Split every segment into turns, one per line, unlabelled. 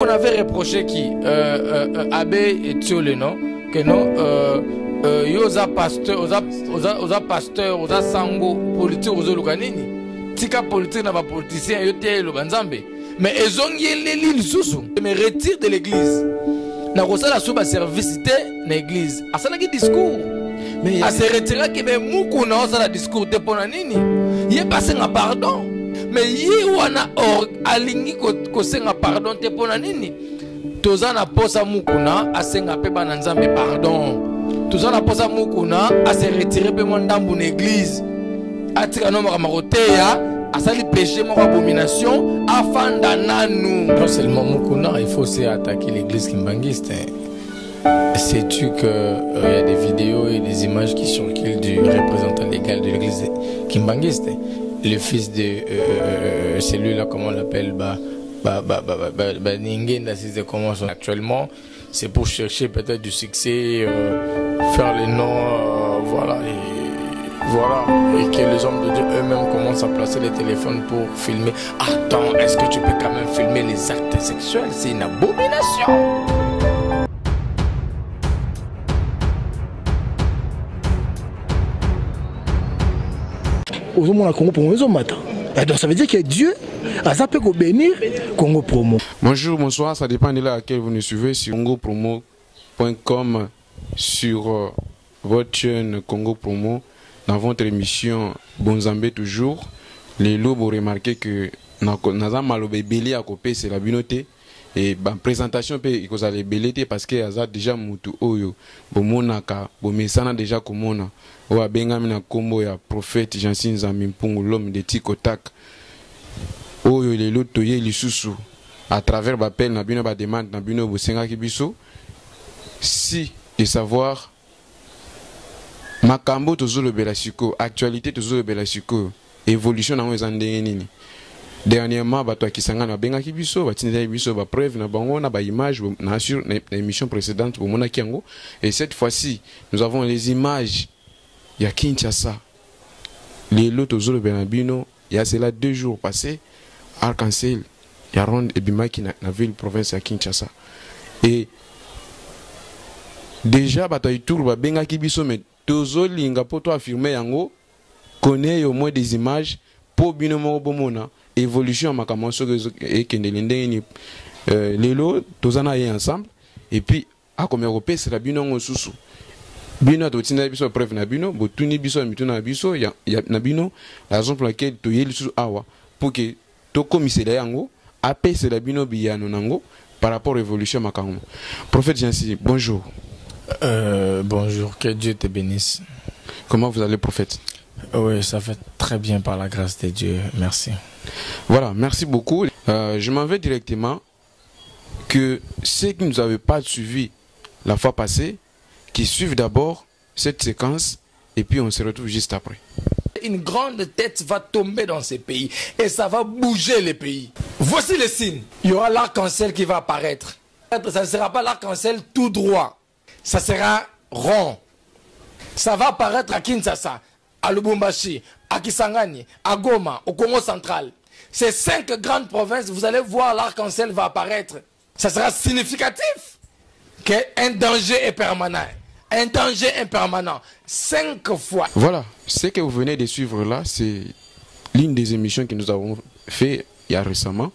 On avait reproché qui Abbé et Thiolé, non? Que non, yoza pasteur, oza pasteur, oza sango, politique, oza lukanini. Tika politique n'a pas politicien, yote le banzambe. Mais ils ont l'île sous. Mais retire de l'église. Na rosa la souba service de l'église. Asana qui discours. Mais à se retirer que mais moukou na osa la discours te pona nini. Yé passé un pardon. Mais yé wana alingi ko senga pardon te pona nini. Tozana posa mukuna asenga pe bananzambe pardon. Tozana posa mukuna a se retirer pe mondambu l'église. Atika no makaroteya asali péché mon abomination afanda nanu. Non seulement mukuna, il faut aussi attaquer l'église kimbangiste. Sais-tu que y a des vidéos et des images qui circulent du représentant légal de l'église kimbangiste, le fils de celui-là, comment on l'appelle, actuellement, c'est pour chercher peut-être du succès, faire les noms, voilà, et que les hommes de Dieu eux-mêmes commencent à placer les téléphones pour filmer. Attends, est-ce que tu peux quand même filmer les actes sexuels? C'est une abomination.
Aux hommes, on a Congo Promo, donc ça veut dire que Dieu a zappé pour bénir Congo Promo.
Bonjour, bonsoir, ça dépend de là à laquelle vous nous suivez sur congopromo.com, sur votre chaîne Congo Promo, dans votre émission Bonzambé toujours. Les loups, vous remarquez que Nazam Malobé Belé à Copé, c'est la binoté. Et la présentation, il faut aller belé parce que y a déjà Moutou Oyo, Bomonaka, Bomesana déjà Komona. Owa bengamina kombo ya prophète Jansin Zamimpungu, l'homme de Tikotak. Oyo le loto ye lisusu à travers l'appel na bino ba demande na bino bosenga kibiso si de savoir makambo tozolo belasiko, actualité tozolo belasiko, évolution na ezandenge nini. Dernièrement bato akisanga na benga kibiso batinela biso ba preuve na bango na ba image na sur l'émission précédente bomona kiango, et cette fois-ci nous avons les images. Il y a Kinshasa. Les lots zolo benabino, il y a cela 2 jours passés, Arc-en-Ciel, il y a Ronde et Bimaki na ville province à Kinshasa. Et déjà bataille tour ba benga kibiso mais tozo linga poto affirmer yango connaît au moins des images pour bino mo bomona évolution makamanso et kendelende ni les lots tozana y ensemble et puis a comme européen c'est la bino ngosusu. Bino to tina biso preuve na bino botuni biso mituna biso ya na bino la raison pour laquelle to yeli su awa pour que to komisela yango apese la bino biyano nango par rapport à l'évolution makango. Prophète Jansi, bonjour.
Bonjour, que Dieu te bénisse.
Comment vous allez, prophète?
Oui, ça fait très bien par la grâce de Dieu, merci.
Voilà, merci beaucoup. Je m'en vais directement que ceux qui ne nous avaient pas suivis la fois passée, qui suivent d'abord cette séquence et puis on se retrouve juste après.
Une grande tête va tomber dans ces pays et ça va bouger les pays. Voici les signes. Il y aura l'arc-en-ciel qui va apparaître. Ça ne sera pas l'arc-en-ciel tout droit. Ça sera rond. Ça va apparaître à Kinshasa, à Lubumbashi, à Kisangani, à Goma, au Congo central. Ces 5 grandes provinces, vous allez voir l'arc-en-ciel va apparaître. Ça sera significatif qu'un danger est permanent. Un danger impermanent. 5 fois.
Voilà. Ce que vous venez de suivre là, c'est l'une des émissions que nous avons fait il y a récemment.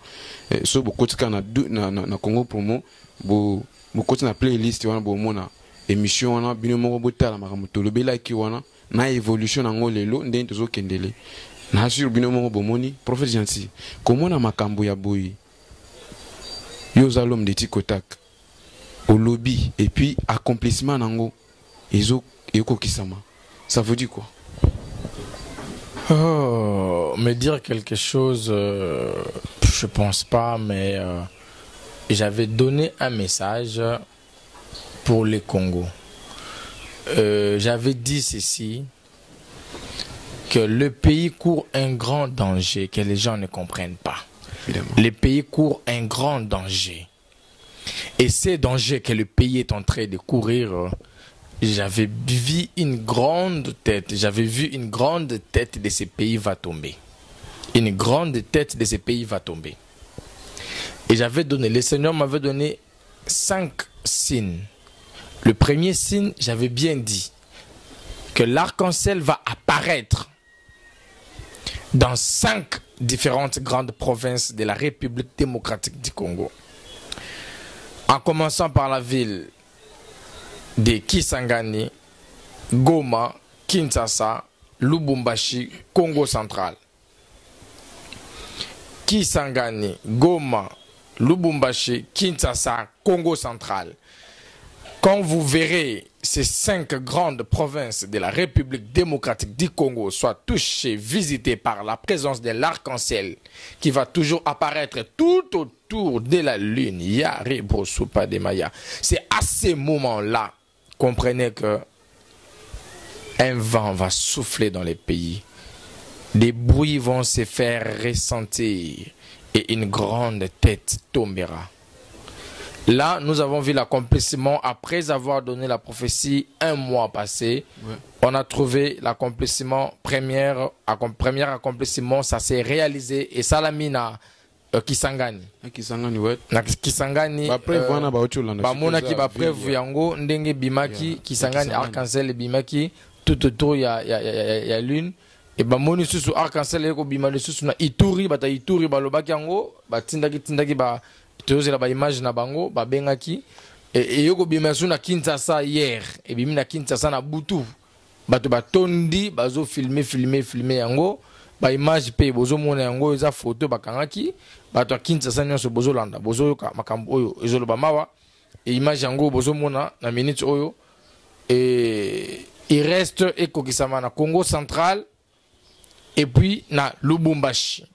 Sur beaucoup de Congo Promo, beaucoup de playlist, beaucoup émission, on a bien monté la maramoto, le bela qui wana na évolution en lelo, ndé tozo kendele. Na sur bien bomoni, prophète Jansi. Comment na makambo ya boyi? Yoza l'homme de Tikotak. Au lobby et puis accomplissement nango. Ça veut dire quoi?
Oh, me dire quelque chose, je pense pas, mais j'avais donné un message pour les Congo. J'avais dit ceci, que le pays court un grand danger que les gens ne comprennent pas. Évidemment. Le pays court un grand danger. Et ces dangers que le pays est en train de courir, j'avais vu une grande tête de ces pays va tomber. Une grande tête de ces pays va tomber. Et j'avais donné, le Seigneur m'avait donné 5 signes. Le premier signe, j'avais bien dit que l'arc-en-ciel va apparaître dans 5 différentes grandes provinces de la République démocratique du Congo. En commençant par la ville de Kisangani, Goma, Kinshasa, Lubumbashi, Congo central. Kisangani, Goma, Lubumbashi, Kinshasa, Congo central. Quand vous verrez ces 5 grandes provinces de la République démocratique du Congo soient touchées, visitées par la présence de l'arc-en-ciel qui va toujours apparaître tout autour de la lune, c'est à ces moments-là, comprenez que un vent va souffler dans les pays. Des bruits vont se faire ressentir et une grande tête tombera. Là, nous avons vu l'accomplissement après avoir donné la prophétie un mois passé. Ouais. On a trouvé l'accomplissement, premier accomplissement, ça s'est réalisé et Salamina Kisangani.
Kisangani, ouais.
Kisangani.
Après,
Monaki, après, Vuyango, Ndenge Bimaki, Kisangani, Arc-en-Ciel, Bimaki, tout autour, il y a lune. Et bah, moni susu Arc-en-Ciel, il y a susu na Ituri, bata Ituri, balobaki yango, tindaki, ba. Tozela ba image na bango ba bengaki et yoko bimasu na Kinshasa hier et bimi na Kinshasa na butu bato batondi bazo filmer yango ba image pe bozo mona yango eza photo bakangaki bato Kinshasa nyonso bozo landa bozo yoka makambo oyo ezolo ba mawa et image yango bozo mona na minute oyo et il reste ekokisama na Congo central et puis na Lubumbashi.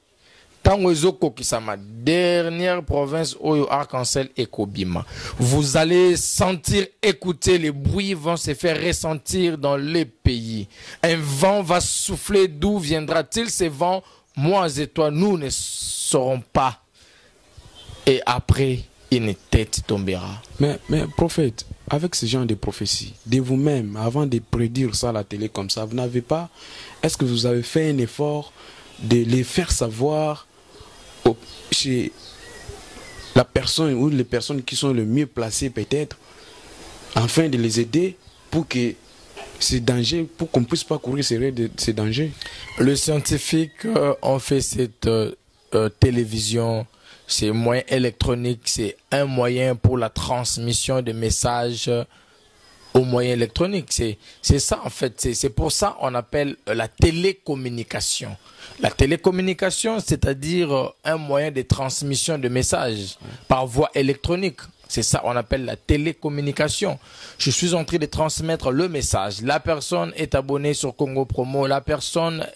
Ma dernière province Oyo Arc-en-Ciel et Kobima. Vous allez sentir, écouter, les bruits vont se faire ressentir dans les pays. Un vent va souffler. D'où viendra-t-il ce vent? Moi et toi, nous ne saurons pas. Et après, une tête tombera.
Mais prophète, avec ce genre de prophéties, de vous-même, avant de prédire ça à la télé comme ça, vous n'avez pas, est-ce que vous avez fait un effort de les faire savoir chez la personne ou les personnes qui sont le mieux placées peut-être, afin de les aider pour que ces dangers, pour qu'on ne puisse pas courir ces dangers?
Les scientifiques ont fait cette télévision, ces moyens électroniques, c'est un moyen pour la transmission de messages aux moyens électroniques. C'est ça en fait, c'est pour ça qu'on appelle la télécommunication. La télécommunication, c'est-à-dire un moyen de transmission de messages par voie électronique. C'est ça qu'on appelle la télécommunication. Je suis en train de transmettre le message. La personne est abonnée sur Congo Promo. La personne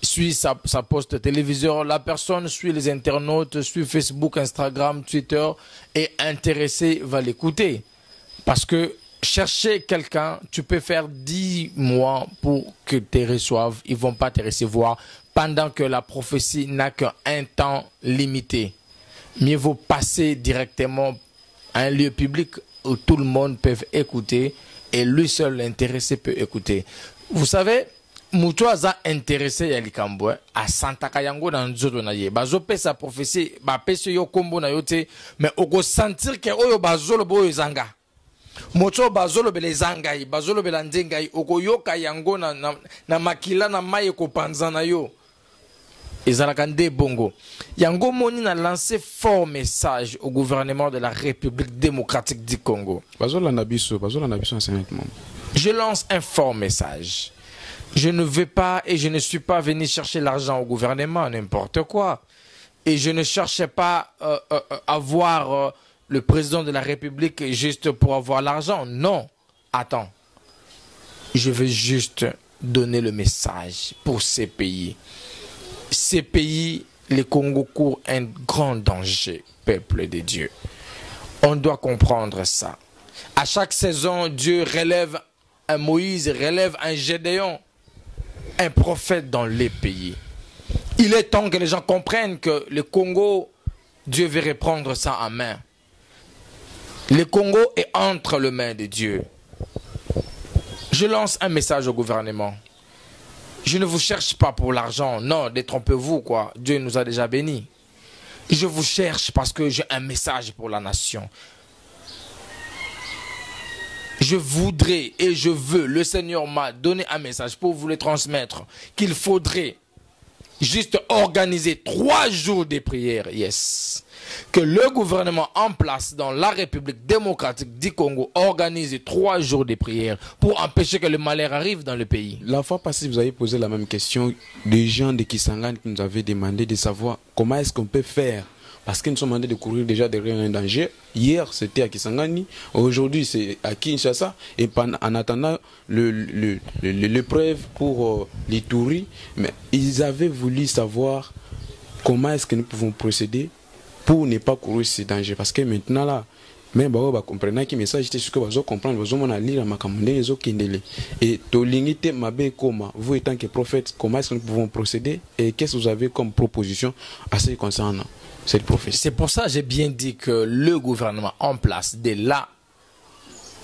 suit sa poste téléviseur. La personne suit les internautes, suit Facebook, Instagram, Twitter. Et intéressé va l'écouter. Parce que chercher quelqu'un, tu peux faire 10 mois pour que tu reçoives. Ils ne vont pas te recevoir pendant que la prophétie n'a qu'un temps limité. Mieux vaut passer directement à un lieu public où tout le monde peut écouter et lui seul intéressé peut écouter. Vous savez, Moutoaza intéressé à Likambo, à Santa Kayango dans Nzoto Naye. Bazo pe sa prophétie, ba pe se yo kombo na yote, mais oko sentir que oyo bazolo boyo zanga. Moto bazolo bele zangai, bazolo bele ndengai, oko yoka yango na makila na maye ko panzana yo. Ezalakande Bongo. Yango Moni a lancé fort message au gouvernement de la République démocratique du Congo. Je lance un fort message. Je ne veux pas et je ne suis pas venu chercher l'argent au gouvernement, n'importe quoi. Et je ne cherchais pas à voir le président de la République juste pour avoir l'argent. Non. Attends. Je veux juste donner le message pour ces pays. Ces pays, les Congo courent un grand danger, peuple de Dieu. On doit comprendre ça. À chaque saison, Dieu relève un Moïse, relève un Gédéon, un prophète dans les pays. Il est temps que les gens comprennent que le Congo, Dieu veut reprendre ça en main. Le Congo est entre les mains de Dieu. Je lance un message au gouvernement. Je ne vous cherche pas pour l'argent. Non, détrompez-vous, quoi. Dieu nous a déjà bénis. Je vous cherche parce que j'ai un message pour la nation. Je voudrais et je veux, le Seigneur m'a donné un message pour vous le transmettre, qu'il faudrait juste organiser 3 jours de prière, yes. Que le gouvernement en place dans la République démocratique du Congo organise 3 jours de prière pour empêcher que le malheur arrive dans le pays.
La fois passée, vous avez posé la même question des gens de Kisangani qui nous avaient demandé de savoir comment est-ce qu'on peut faire. Parce qu'ils nous sont demandé de courir déjà derrière un danger. Hier, c'était à Kisangani. Aujourd'hui, c'est à Kinshasa. Et en attendant l'épreuve pour les touris, mais ils avaient voulu savoir comment est-ce que nous pouvons procéder pour ne pas courir ces dangers. Parce que maintenant, là, même si vous comprenez que le message était ce que vous comprenez, vous allez lire et vous étant que prophète, comment est-ce que nous pouvons procéder et qu'est-ce que vous avez comme proposition à ce qui concerne cette prophétie?
C'est pour ça que j'ai bien dit que le gouvernement en place de la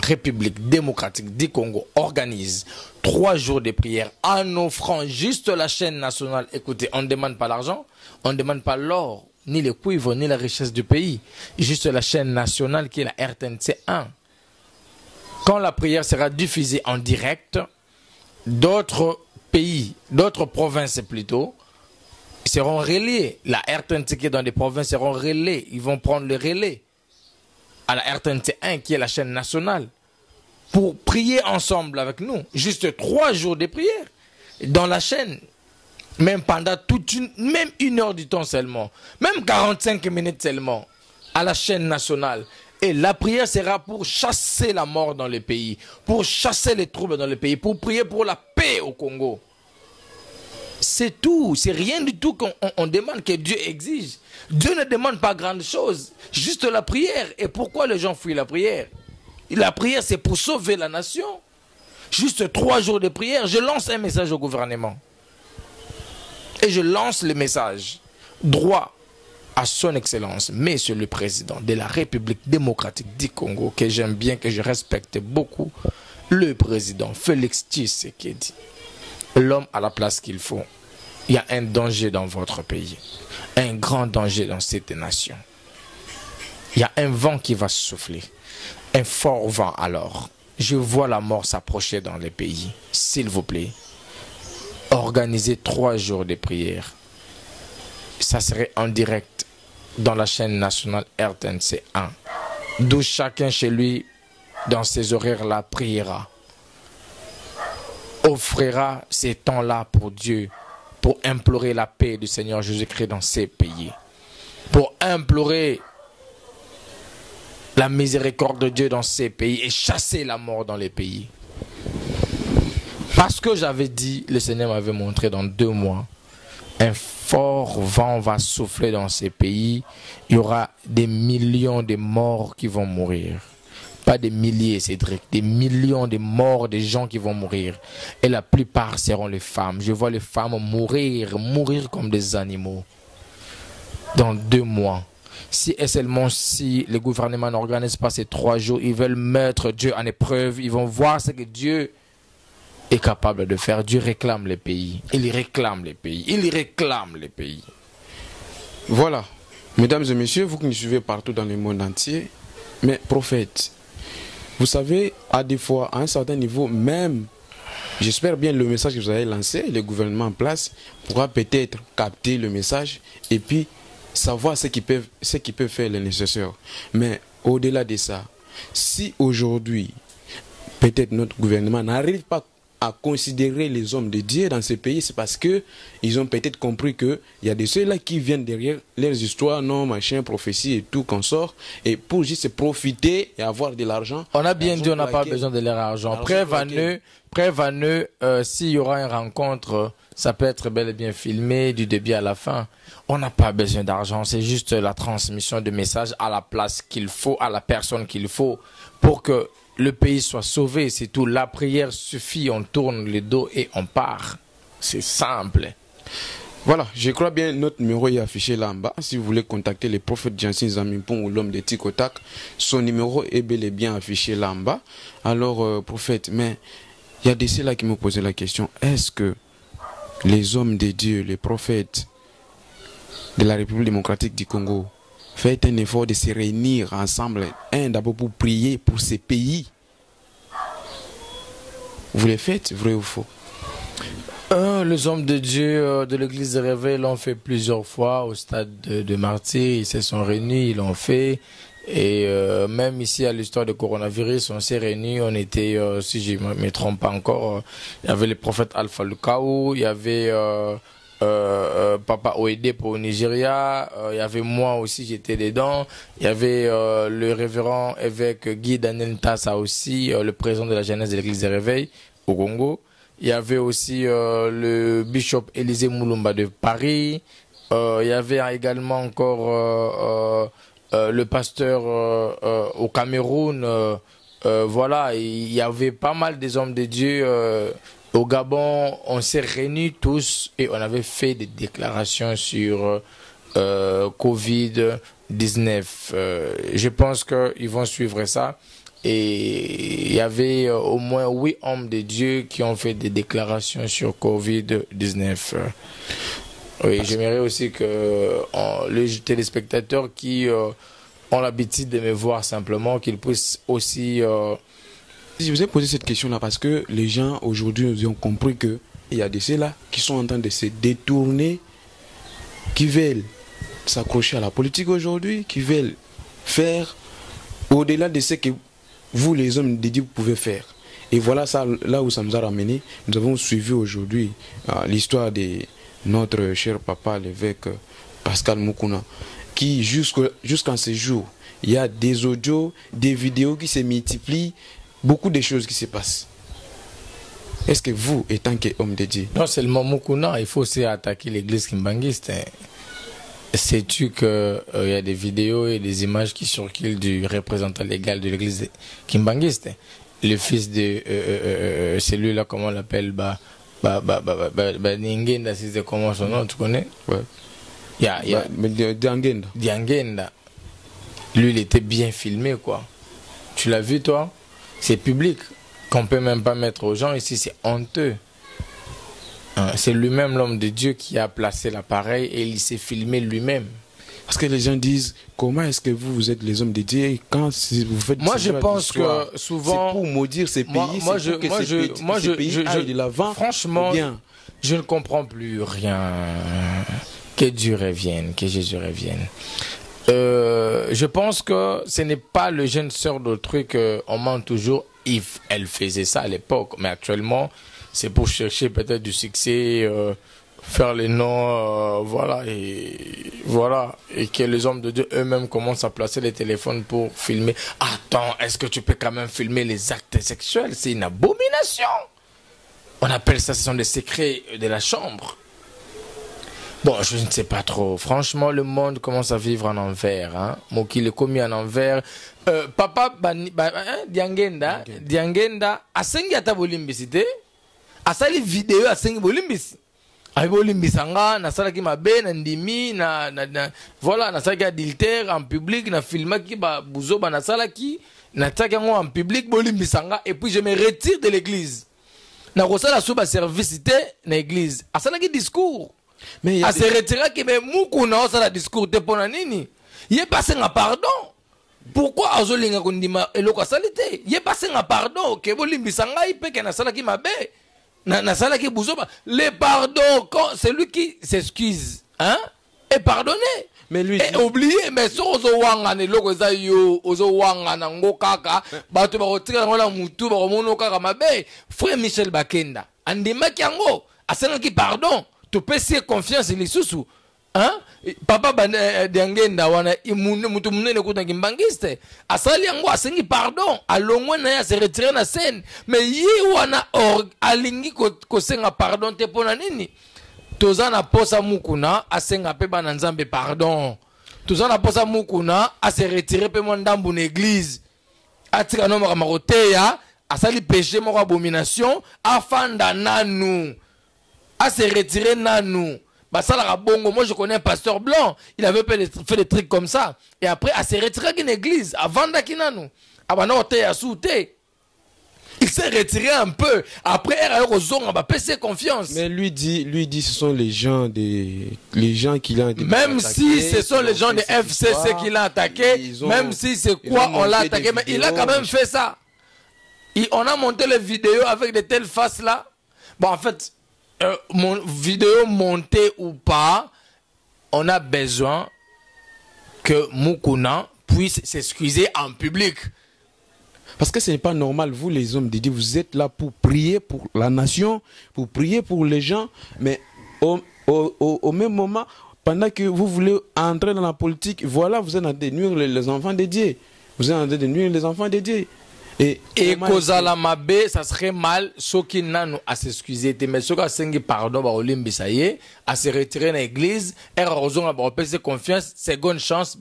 République démocratique du Congo organise 3 jours de prière en offrant juste la chaîne nationale. Écoutez, on ne demande pas l'argent, on ne demande pas l'or, ni le cuivre, ni la richesse du pays. Juste la chaîne nationale qui est la RTNC 1. Quand la prière sera diffusée en direct, d'autres pays, d'autres provinces plutôt, seront relais. La RTNC qui est dans des provinces seront relais. Ils vont prendre le relais à la RTNC 1 qui est la chaîne nationale pour prier ensemble avec nous. Juste 3 jours de prière dans la chaîne. Même pendant même 1 heure du temps seulement. Même 45 minutes seulement. À la chaîne nationale. Et la prière sera pour chasser la mort dans le pays. Pour chasser les troubles dans le pays. Pour prier pour la paix au Congo. C'est tout. C'est rien du tout qu'on demande, que Dieu exige. Dieu ne demande pas grande chose. Juste la prière. Et pourquoi les gens fuient la prière? La prière, c'est pour sauver la nation. Juste 3 jours de prière. Je lance un message au gouvernement. Et je lance le message. Droit à son excellence, Monsieur le Président de la République démocratique du Congo, que j'aime bien, que je respecte beaucoup, le Président Félix Tshisekedi. L'homme à la place qu'il faut. Il y a un danger dans votre pays. Un grand danger dans cette nation. Il y a un vent qui va souffler. Un fort vent alors. Je vois la mort s'approcher dans les pays. S'il vous plaît. Organisez 3 jours de prière. Ça serait en direct dans la chaîne nationale RTNC 1. D'où chacun chez lui, dans ses horaires-là, priera. Offrira ces temps-là pour Dieu, pour implorer la paix du Seigneur Jésus-Christ dans ces pays. Pour implorer la miséricorde de Dieu dans ces pays et chasser la mort dans les pays. Parce que j'avais dit, le Seigneur m'avait montré dans 2 mois, un fort vent va souffler dans ces pays. Il y aura des millions de morts qui vont mourir. Pas des milliers, Cédric, des millions de morts, des gens qui vont mourir. Et la plupart seront les femmes. Je vois les femmes mourir comme des animaux. Dans 2 mois. Si et seulement si le gouvernement n'organise pas ces 3 jours, ils veulent mettre Dieu en épreuve. Ils vont voir ce que Dieu est capable de faire. Dieu réclame les pays. Il réclame les pays. Il réclame les pays.
Voilà. Mesdames et messieurs, vous qui nous suivez partout dans le monde entier, mais prophète, vous savez, à des fois, à un certain niveau, même, j'espère bien le message que vous avez lancé, le gouvernement en place pourra peut-être capter le message et puis savoir ce qui peut faire le nécessaire. Mais au-delà de ça, si aujourd'hui, peut-être notre gouvernement n'arrive pas à considérer les hommes de Dieu dans ces pays, c'est parce que ils ont peut-être compris que il y a de ceux-là qui viennent derrière leurs histoires, non, machin, prophétie et tout qu'on sort, et pour juste profiter et avoir de l'argent.
On a bien dit, on n'a pas besoin de leur argent. Prévenez, s'il y aura une rencontre, ça peut être bel et bien filmé du début à la fin. On n'a pas besoin d'argent, c'est juste la transmission de messages à la place qu'il faut, à la personne qu'il faut, pour que le pays soit sauvé. C'est tout. La prière suffit, on tourne le dos et on part. C'est simple.
Voilà, je crois bien notre numéro est affiché là en bas. Si vous voulez contacter le prophète Jansin Zamimpong ou l'homme de Tikotak, son numéro est bel et bien affiché là en bas. Alors, prophète, mais il y a des ceux-là qui me posaient la question, est-ce que les hommes de Dieu, les prophètes, de la République démocratique du Congo, faites un effort de se réunir ensemble, d'abord pour prier pour ces pays. Vous les faites, vrai ou faux?
Les hommes de Dieu de l'église de Réveil l'ont fait plusieurs fois au stade de Martyrs. Ils se sont réunis, ils l'ont fait. Et même ici à l'histoire du coronavirus, on s'est réunis. On était, si je ne me trompe pas encore, il y avait le prophète Alpha Lukao, il y avait Papa Oede pour Nigeria, il y avait moi aussi, j'étais dedans. Il y avait le révérend évêque Guy Daniel Ntassa aussi, le président de la jeunesse de l'église de Réveil au Congo. Il y avait aussi le bishop Élisée Moulumba de Paris. Il y avait également encore le pasteur au Cameroun. Voilà, il y avait pas mal des hommes de Dieu. Au Gabon, on s'est réunis tous et on avait fait des déclarations sur Covid-19. Je pense qu'ils vont suivre ça. Et il y avait au moins 8 hommes de Dieu qui ont fait des déclarations sur Covid-19. Oui, j'aimerais aussi que les téléspectateurs qui ont l'habitude de me voir simplement, qu'ils puissent aussi...
Je vous ai posé cette question-là parce que les gens aujourd'hui ont compris qu'il y a de ceux-là qui sont en train de se détourner, qui veulent s'accrocher à la politique aujourd'hui, qui veulent faire au-delà de ce que vous, les hommes de Dieu, vous pouvez faire. Et voilà ça, là où ça nous a ramené. Nous avons suivi aujourd'hui l'histoire de notre cher papa, l'évêque Pascal Mukuna, qui jusqu'en ce jour, il y a des audios, des vidéos qui se multiplient, beaucoup de choses qui se passent. Est-ce que vous, étant qu'homme de Dieu...
Non seulement Mukuna, il faut aussi attaquer l'église kimbangiste. Sais-tu qu'il y a des vidéos et des images qui circulent du représentant légal de l'église kimbangiste, le fils de celui-là, comment on l'appelle, Ningenda, c'est comment son nom, tu connais?
Ouais. Diangenda.
Diangenda. Lui, il était bien filmé, quoi. Tu l'as vu, toi? C'est public, qu'on peut même pas mettre aux gens ici, c'est honteux. C'est lui-même l'homme de Dieu qui a placé l'appareil et il s'est filmé lui-même.
Parce que les gens disent, comment est-ce que vous êtes les hommes de Dieu et quand vous faites...
Moi je pense que souvent...
C'est pour maudire ces pays, ces pays aillent de l'avant.
Franchement, je ne comprends plus rien. Que Dieu revienne, que Jésus revienne. Je pense que ce n'est pas le jeune sœur d'autrui qu'on ment toujours. Elle faisait ça à l'époque, mais actuellement... C'est pour chercher peut-être du succès, faire les noms, voilà, et que les hommes de Dieu eux-mêmes commencent à placer les téléphones pour filmer. Attends, est-ce que tu peux quand même filmer les actes sexuels? C'est une abomination. On appelle ça, ce sont des secrets de la chambre. Bon, je ne sais pas trop. Franchement, le monde commence à vivre en envers. Hein? Mokili commis en envers. Papa Diangenda, asengi ata bolimbisite. Asali vidéo asengi bolimbisi. Ay bolimbisanga na sala ki mabe na ndimi na voilà na sala ki adultère en public na filma ki ba buzo ba na sala ki na taka ngo en public bolimbisanga et puis je me retire de l'église. Na kosala suba service té na église. Asala ki discours. Mais il se retira ki me Mukuna osala discours té pona nini? Yé passé nga pardon. Pourquoi azolinga kondima eloko asalite? Yé passé nga pardon ke bolimbisanga ipe ke na sala ki mabe. Le pardon, quand celui qui s'excuse, hein, est pardonné.
Mais lui,
et oublié, mais si ozo wanga ne loko za yo, ozo wanga na ngokaka, bato ba rotika ngola mutu ba mono kaka mabe, frère Michel Bakenda, andima kiango, asenga ki pardon, tu peux se confiance lisusu. Hein? Papa Diangenda wana mutu munene kuta kimbangiste asali yango asengi pardon alongwe na ya se retirer na scène mais yi wana alingi ko senga pardon te pona nini tozana posa Mukuna asenga pe bana nzambe pardon tozana posa Mukuna a se retirer pe mo ndambu na église atika no maroteya asali péché moko abomination afanda nanu a se retirer nanu. Moi je connais un pasteur blanc, il avait fait des trucs comme ça. Et après, à se retirer d'une église, avant d'Akinanu, Il s'est retiré un peu. Après, il a PC confiance.
Mais lui dit, ce sont les gens qui l'ont attaqué.
Même si ce sont les gens de FCC qui l'ont attaqué, même si c'est quoi on l'a attaqué, mais il a quand même fait ça. On a monté les vidéos avec de telles faces là. Bon, en fait, mon vidéo montée ou pas, on a besoin que Mukuna puisse s'excuser en public.
Parce que ce n'est pas normal, vous les hommes de Dieu, vous êtes là pour prier pour la nation, pour prier pour les gens, mais au même moment, pendant que vous voulez entrer dans la politique, voilà, vous êtes en train de nuire les enfants de Dieu. Vous êtes en train de nuire les enfants de Dieu. Et
Kozala Mabe, ça serait mal, ceux qui n'ont à s'excuser, mais ceux qui ont pardon, à se retirer dans l'église, et à confiance, seconde chance,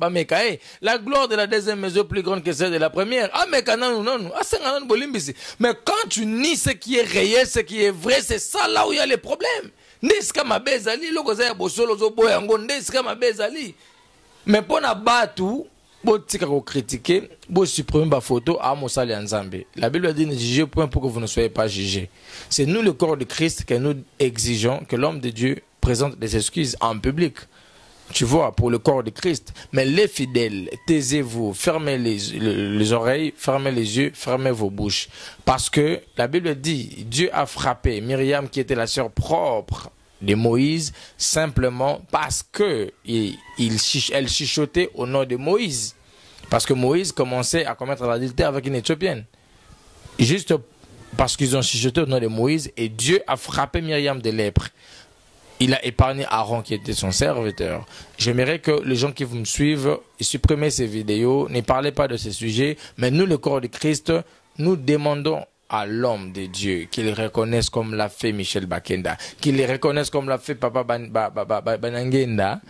la gloire de la deuxième mesure plus grande que celle de la première. Mais quand tu nies ce qui est réel, ce qui est vrai, c'est ça là où il y a les problèmes. Mais pour na batu, critiquer, supprimer ma photo à Moussali Nzambe. La Bible dit ne jugez point pour que vous ne soyez pas jugés. C'est nous, le corps de Christ, que nous exigeons que l'homme de Dieu présente des excuses en public. Tu vois, pour le corps de Christ. Mais les fidèles, taisez-vous, fermez les oreilles, fermez les yeux, fermez vos bouches. Parce que la Bible dit, Dieu a frappé Myriam qui était la sœur propre de Moïse, simplement parce que elle chuchotait au nom de Moïse. Parce que Moïse commençait à commettre l'adultère avec une Éthiopienne. Juste parce qu'ils ont chuchoté au nom de Moïse, et Dieu a frappé Myriam de lèpre. Il a épargné Aaron qui était son serviteur. J'aimerais que les gens qui vous me suivent supprimez ces vidéos, ne parlez pas de ces sujets, mais nous, le corps de Christ, nous demandons à l'homme de Dieu, qu'il reconnaisse comme l'a fait Michel Bakenda, qu'il le reconnaisse comme l'a fait Papa Banangenda,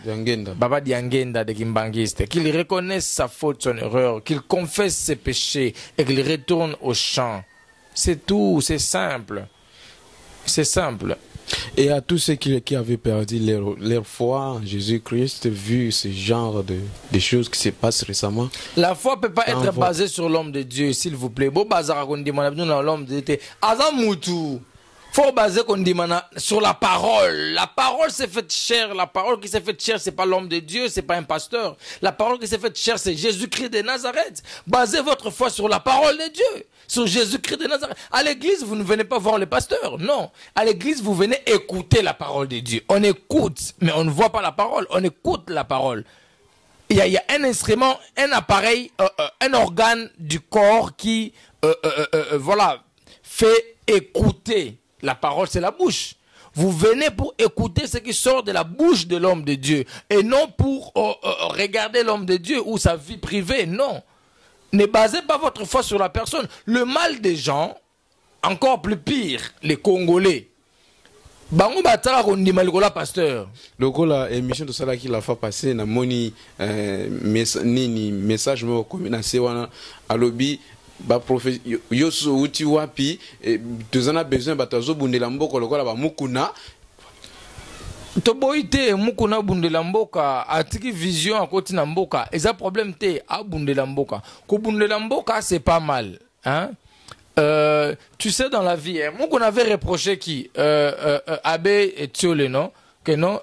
Baba Diangenda de Kimbangiste, qu'il reconnaisse sa faute, son erreur, qu'il confesse ses péchés et qu'il retourne au champ. C'est tout, c'est simple. C'est simple.
Et à tous ceux qui avaient perdu leur foi en Jésus-Christ, vu ce genre de choses qui se passent récemment.
La foi ne peut pas être basée sur l'homme de Dieu, s'il vous plaît. Bon, bazar qu'on dit, l'homme de Dieu. Azamutu. Faut baser sur la parole. La parole s'est faite chair. La parole qui s'est faite chair, c'est pas l'homme de Dieu, c'est pas un pasteur. La parole qui s'est faite chair, c'est Jésus-Christ de Nazareth. Basez votre foi sur la parole de Dieu, sur Jésus-Christ de Nazareth. À l'église, vous ne venez pas voir le pasteur, non. À l'église, vous venez écouter la parole de Dieu. On écoute, mais on ne voit pas la parole, on écoute la parole. Il y a un instrument, un appareil, un organe du corps qui, voilà, fait écouter. La parole, c'est la bouche. Vous venez pour écouter ce qui sort de la bouche de l'homme de Dieu. Et non pour regarder l'homme de Dieu ou sa vie privée. Non. Ne basez pas votre foi sur la personne. Le mal des gens, encore plus pire, les Congolais. Bango batara kondima likola pasteur.
Lokola émission de ça qui la fois passée na moni message mo komina sewana alobi ba prophète yoso uti wapi tozana besoin batazo bundela mboko lokola ba mukuna
to boite mukuna bundela mboka atiki vision akoti na mboka eza problème te a bundela mboka ko bundela mboka c'est pas mal hein. Tu sais dans la vie, hein, moi qu'on avait reproché qui Abbé et Thiolé, non, que non,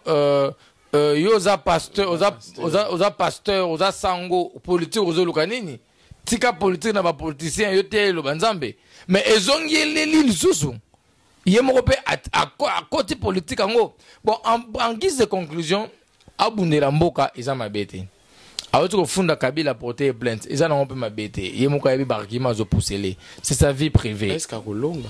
yoza pasteur, oza pasteur, oza sango politique ozo lukanini, tika politique na ba politicien yote lo banzambe, mais ezongi l'île susu, yemope à côté politique ango. Bon, en guise de conclusion, abundela mboka ezama bete. Alors funda Kabila porter plainte, ils en ont peu ma bête. Yemuka yebi barkima zo poussele. C'est sa vie privée.
Est-ce qu'à Kolomba?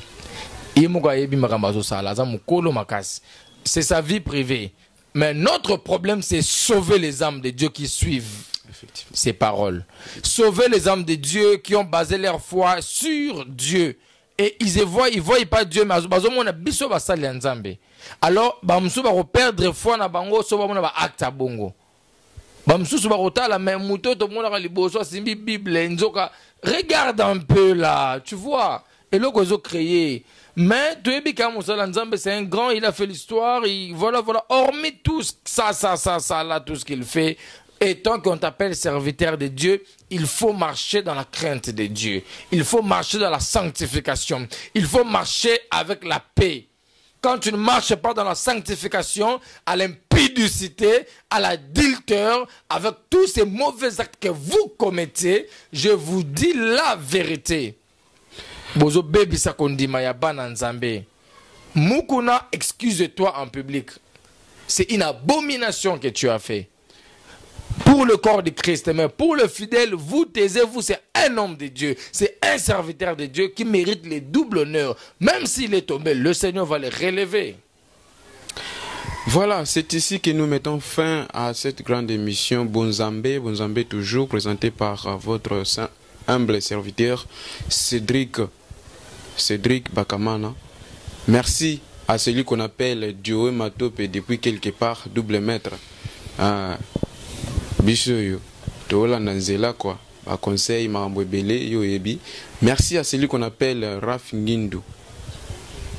Yemuka yebi makambazo sala, za mukolo makas. C'est sa vie privée. Mais notre problème c'est sauver les âmes de Dieu qui suivent ces paroles. Sauver les âmes de Dieu qui ont basé leur foi sur Dieu. Et ils voient pas Dieu, mais bazo mona biso basali nzambe. Alors bamsu ba perdre foi na bango so ba mona ba acte bongo. Regarde un peu là, tu vois. Et là, ils ont créé. Mais c'est un grand, il a fait l'histoire. Voilà. Hormis tout ça, là, tout ce qu'il fait. Et tant qu'on t'appelle serviteur de Dieu, il faut marcher dans la crainte de Dieu. Il faut marcher dans la sanctification. Il faut marcher avec la paix. Quand tu ne marches pas dans la sanctification, à l'impudicité, à l'adultère, avec tous ces mauvais actes que vous commettez, je vous dis la vérité. Bozo baby sakondima ya bana nzambe. Mukuna, excuse-toi en public. C'est une abomination que tu as fait. Pour le corps de Christ, mais pour le fidèle, vous taisez-vous, c'est un homme de Dieu, c'est un serviteur de Dieu qui mérite les doubles honneurs. Même s'il est tombé, le Seigneur va le relever.
Voilà, c'est ici que nous mettons fin à cette grande émission Bonzambé, Bonzambé toujours, présentée par votre humble serviteur Cédric Bakamana. Merci à celui qu'on appelle Dioé Matope depuis quelque part, double maître. Bisoyo, Tola Nanzela quoi, à conseil Marambouebele, Yoebi. Merci à celui qu'on appelle Raf Ngindu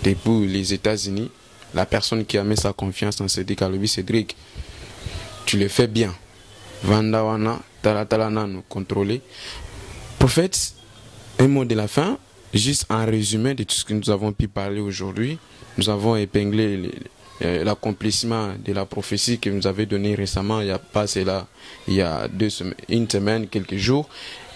depuis les États-Unis, la personne qui a mis sa confiance en Cédric Alobi. Cédric, tu le fais bien. Vandawana, Talatalana nous contrôler. Prophète, un mot de la fin, juste un résumé de tout ce que nous avons pu parler aujourd'hui. Nous avons épinglé l'accomplissement de la prophétie que vous avez donnée récemment, il y a pas cela, il y a une semaine, quelques jours.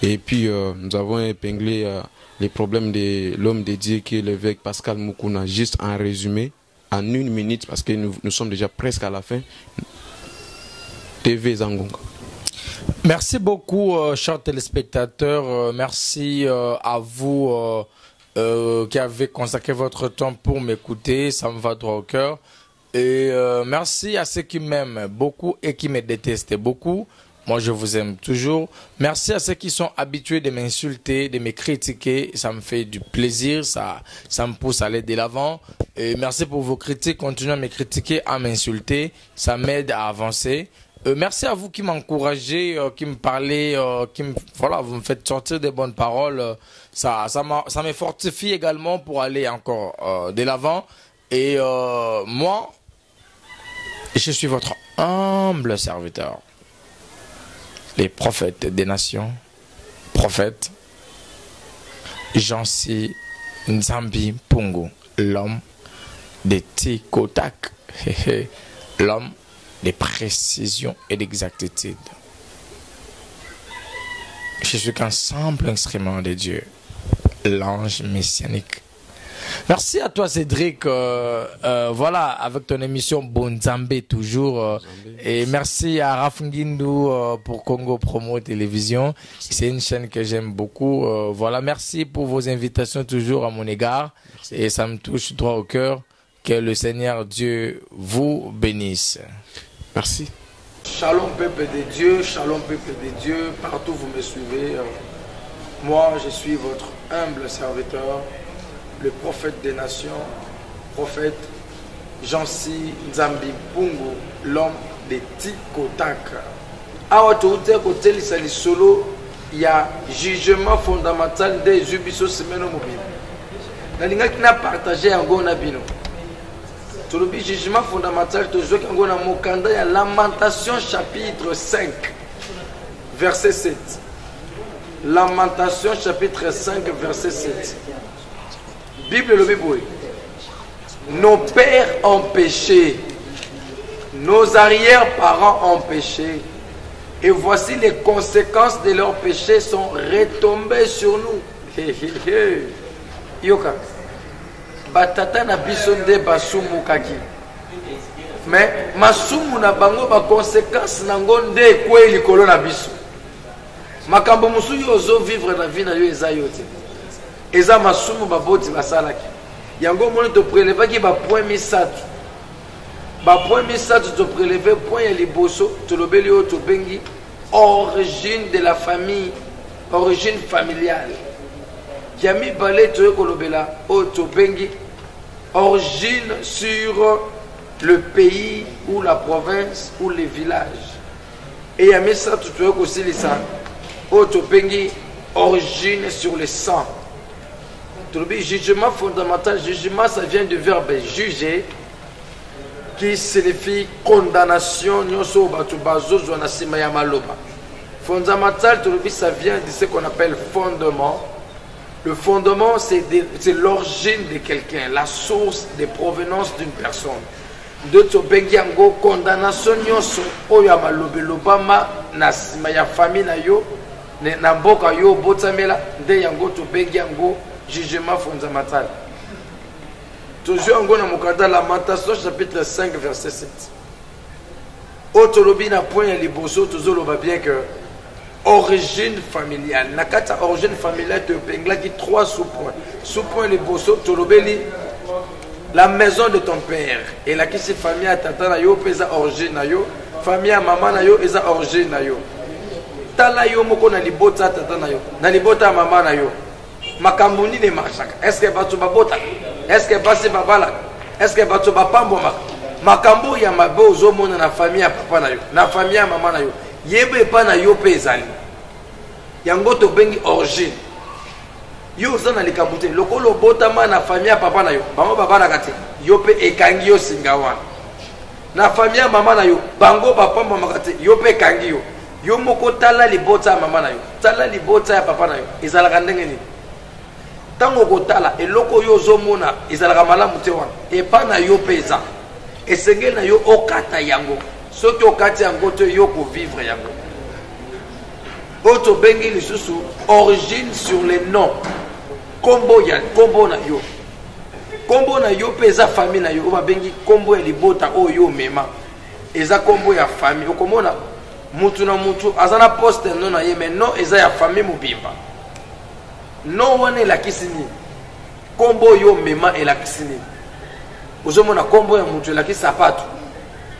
Et puis nous avons épinglé les problèmes de l'homme de Dieu qui est l'évêque Pascal Mukuna, juste en résumé, en 1 minute, parce que nous sommes déjà presque à la fin. TV Zangonga.
Merci beaucoup, chers téléspectateurs. Merci à vous qui avez consacré votre temps pour m'écouter. Ça me va droit au cœur. Et merci à ceux qui m'aiment beaucoup et qui me détestent beaucoup. Moi, je vous aime toujours. Merci à ceux qui sont habitués de m'insulter, de me critiquer. Ça me fait du plaisir. Ça me pousse à aller de l'avant. Et merci pour vos critiques. Continuez à me critiquer, à m'insulter. Ça m'aide à avancer. Merci à vous qui m'encouragez, qui me parlez, voilà, vous me faites sortir des bonnes paroles. Ça me fortifie également pour aller encore de l'avant. Et moi, je suis votre humble serviteur. Les prophètes des nations, prophète Jansi Nzambi Pungu, l'homme des Tikotak, l'homme des précisions et d'exactitude. Je suis qu'un simple instrument de Dieu, l'ange messianique. Merci à toi Cédric, voilà, avec ton émission Bonzambé toujours. Et merci à Raf Ngindu pour Congo Promo Télévision. C'est une chaîne que j'aime beaucoup. Voilà, merci pour vos invitations toujours à mon égard. Merci. Et ça me touche droit au cœur. Que le Seigneur Dieu vous bénisse.
Merci.
Shalom peuple de Dieu, shalom peuple de Dieu, partout vous me suivez. Moi je suis votre humble serviteur, le prophète des nations, prophète Jansi Nzambi Pungu, l'homme de Tikotak. Awa toute kotel sali solo, il y a jugement fondamental des ubiso semaine mobile. Nalinga qui n'a partagé en gona bino. Le jugement fondamental toujours qu'on a mokanda ya Lamentation chapitre 5 verset 7. Lamentation chapitre 5 verset 7. Bible le Bible. Nos pères ont péché, nos arrière-parents ont péché, et voici les conséquences de leurs péchés sont retombées sur nous. Yoka. Batata na biso nde basumu kaki. Mais masumu na bango ba conséquence nango nde kwe likolo na biso. Makambo musuyo ozo vivre na vie na yo eza yote. Eza masumu baboti basalaki. Yango moni to prélever ki ba point misatu. Ba point misatu to prélever point ya liboso to lobeli o to bengi origine de la famille, origine familiale. Yami balé to kolobela o to bengi origine sur le pays ou la province ou les villages. Et Yami ça tout aussi les ça o to bengi origine sur le sang. Tout le jugement fondamental, jugement ça vient du verbe juger. qui signifie condamnation nyoso batu bazozwa na sima ya maloba. Fondamental, ça vient de ce qu'on appelle fondement. Le fondement, c'est l'origine de quelqu'un, la source de provenance d'une personne. De tobengi yango condamnation nyoso oyo ya malobe lobama na sima ya famille na yo na mboka yo botamela nde yango tobengi yango jugement fondamental. Toujours yango na mokanda Lamentation chapitre 5 verset 7. Otolobi na point ya liboso tozoloba bien que origine familiale. Nakata origine familiale te pengla qui 3 sous-points. Sous-point liboso tolobeli la maison de ton père. Et la qui c'est famille à tata na yo pesa origine na yo, famille à maman na yo eza origine na yo. Tala yo moko na libota tata na yo, na libota maman na yo. Makambuni ne machaka. Est-ce que batu babota? Est-ce que basi babala? Est-ce que batu bapambo mak? Makambo ya mabe ozomona na famille ya papa na yo, na famille ya maman na yo. Yebe pa na yo pe ezali. Yango to bengi origine. Yo zana likabute lokolo botama na famille ya papa na yo. Bango baba na kate. Yo pe ekangi yo singawana. Na famille ya mama na yo, bango bapamba makate. Yo pe kangi yo. Yo moko tala libota ya mama na yo. Tala libota ya papa na yo. Ezalaka ndenge nini? Tango kotala eloko yo zomona ezalaka malamu te wana. Epa na yo peza. Esenge na yo okata yango. Soki okati yango te yo ko vivre yango. Oto bengi lisusu origine sur les noms. Kombo ya kombo na yo. Kombo na yo peza famille na yo. Oba bengi kombo ya libota oyo mema. Eza kombo ya famille. Okomona mutu na mutu azana poste non na ye mais non eza ya famille mubimba. Non wane la kisini. Kombo yo mema e la kisini. Ozomona kombo ya mutu la kisapatu.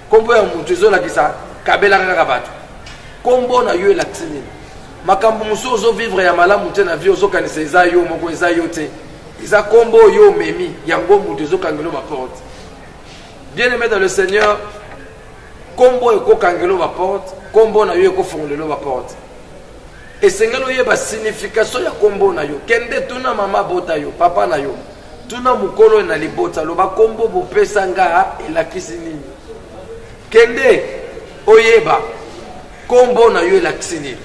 Kombo ya mutu ezo la kisa kabela kaka batu. Kombo na yo e la kisini. Makambo muso ozo vivre ya malamu te na vie ozo kanisa eza yo moko eza yo te. Eza kombo yo memi yango mutu ezo kangelo ma porte. Bien-aimé dans le Seigneur, kombo eko kangelo ma porte, kombo na yo eko fongolelo ma porte. Et sengelo yeba signification ya kombo na yo. Kende tuna mama bota yo, papa na yo. Tuna mukolo na libota loba kombo bo pesa nga elakisi nini. Kende oyeba kombo na yo elakisi nini.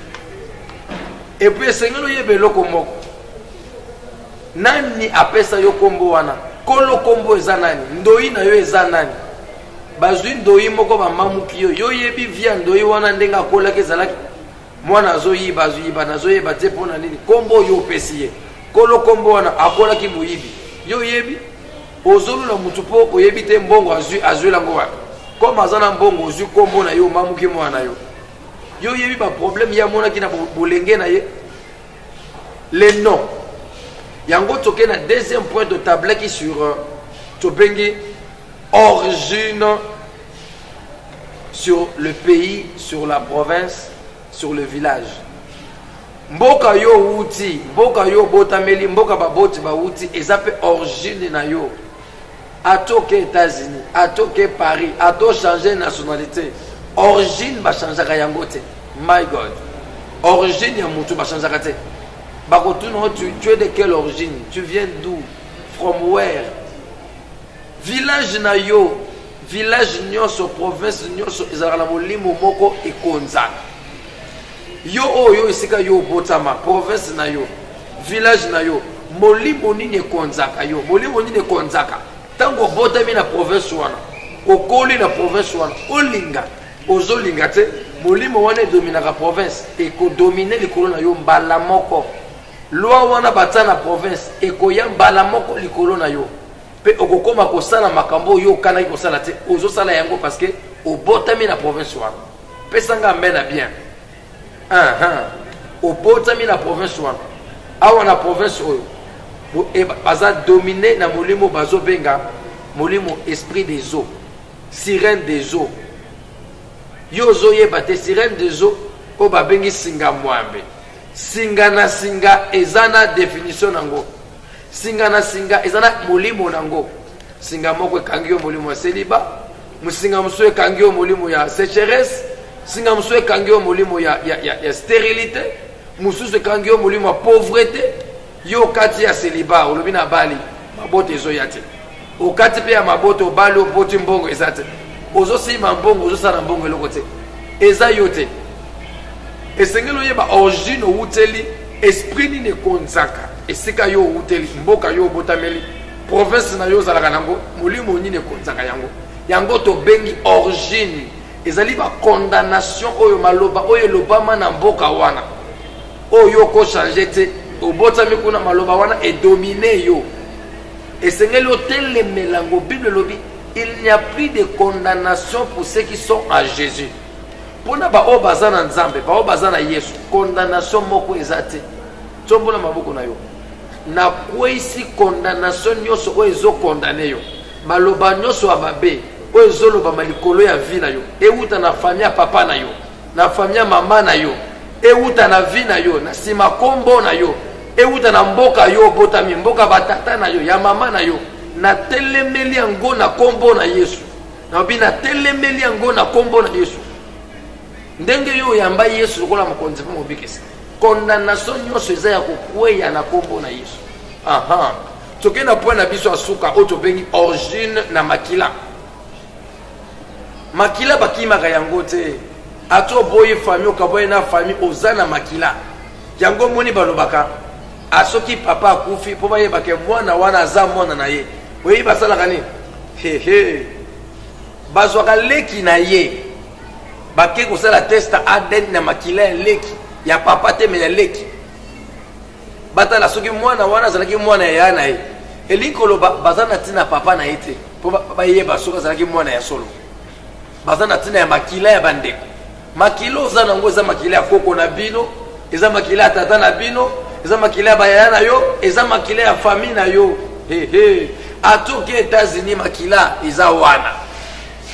Et puis sengelo yebe loko moko. Nani apesa yo kombo wana? Kolo kombo eza nani? Ndoi na yo eza nani? Bazwi ndoi moko ba mamuki yo. Yo yebi via ndoi wana ndenga kola ke zalaki. Mwana azoyiba azoyiba nazoyeba te pona nini kombo yo pesiye kolo kombo wana akola ki muyibi yo yebi ozolu na mutu po oyebi te mbongo azwi lango wa koma azana mbongo ozwi kombo na yo mamuki mwana yo yo yebi ba problème ya mona ki na bolenge na ye les noms yango toke na deuxième point de table qui sur tobengi origine sur le pays, sur la province, sur le village. Mboka yo uti, mboka yo botameli, mboka baboti ba uti, ezape origine na yo. Atoke États-Unis, atoke Paris, ato changer nationalité. Origine ba changera yango te. My God. Origine ya mutu ba changera te. Bakotuno tu es de quelle origine? Tu viens d'où? From where? Village na yo, village nyoso, province nyoso, ezala molimo moko ekonzana. Yo oyo esika yo botama province na yo village na yo molimo nini konzaka yo molimo nini konzaka tango botami na province wana okoli na province wana olinga ozolinga te molimo wana dominaka province eko dominer likolo na yo mbala moko loi wana bata na province eko ya mbala moko likolo na yo pe okokoma kosala makambo yo kana kosala te ozosala yango parce que obotami na province wana pesanga mbena bien. Au botami na province wana awa na province oyo baza dominé na molimo bazo benga molimo esprit des eaux sirène des eaux yo zoyeba te sirène des eaux o babengi singa mwambe singa na singa ezana définition nango singa na singa ezana molimo nango singa moko ekangi yo molimo ya seliba musinga muso ekangi yo molimo ya sécheresse singa muso ekangi yo molimo ya stérilité mususu ekangi yo molimo ya pauvreté yo kati ya célibat olobi na bali mabote ezoya te okati pe ya maboto obali oboti mbongo eza te ozosima mbongo ozosala mbongo eloko te eza yo te esengeli oyeba origine owuteli esprit nini ekonzaka esika yo owuteli mboka yo obotameli province na yo ozalaka nango molimo nini ekonzaka yango tobengi origine ezali bacondamnation oyo maloba oyo elobama na mboka wana oyo okochange te obotami kuna maloba wana edomine yo esengeli otelemela yango bible elobi il n'y a plus de condamnation pour ceux qui sont à Jésus mpona baoyo baza na nzambe baoyo baza na yesu condamnation moko eza te tombola maboko na yo nakweyisi condamnation nyonso oyo ezokondane yo maloba nyonso ya mabe oyo ezolobama likolo ya vi na yo ewuta na famille ya papa na yo na famille ya mama na yo ewuta na vi na yo na nsima kombo na yo ewuta na mboka yo obotami mboka batata na yo ya mama na yo natelemeli yango na kombo na yesu nabi natelemeli yango na kombo na yesu ndenge yo oyamba yesu lokola mokonzi mpo mobikisa condamnation nyonso eza ya kokweya na kombo na yesu toke na point na biso ya suka oyo tobengi origine na makila makila bakimaka yango te ata oboyi famille okaboyi na famille oza na makila yango moni balobaka asoki papa akufi mpo bayebake mwana wana aza mwana na ye oyebi basalaka nini bazwaka leki na ye bake kosala test ADN na makila ya leki ya papa te me ya leki batala soki mwana wana azalaki mwana ya ya na ye elingi koloba baza na ntina papa na ye te mpo bayeba soki azalaki mwana ya solo baza na ntina ya makila ya bandeko makila oza nango eza makila ya koko na bino eza makila ya tata na bino eza makila ya bayaya na yo eza makila ya famille na yo atoki États-Unis makila eza wana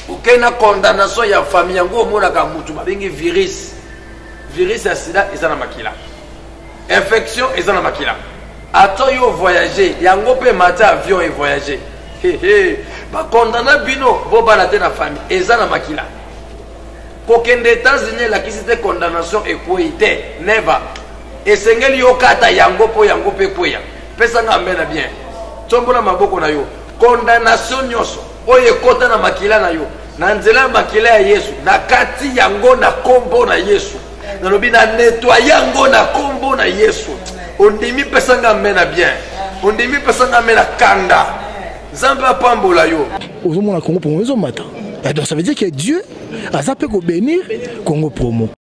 okei na condamnation ya famille yango omonaka mutu babengi virus ya sida eza na makila infection eza na makila ata yo voyager yango mpe mata avion e voyager bakondana bino bobana te na famille eza na makila kokende États-Unis elakisi te condamnation ekwei te never esengeli yo kata yango mpe kweya pesanga ambena bien tombola maboko na yo condamnation nyonso oyo ekota na makila na yo na nzela ya makila ya yesu na kati yango na kombo na yesu nalobi na nettoye yango na kombo na yesu ondimi pesanga ambena bien ondimi pesanga ambena kanda nzambe apambola yo
ozomona Congo Promo ezomata donc ça veut dire que Dieu a zappé ko bénir Congo Promo.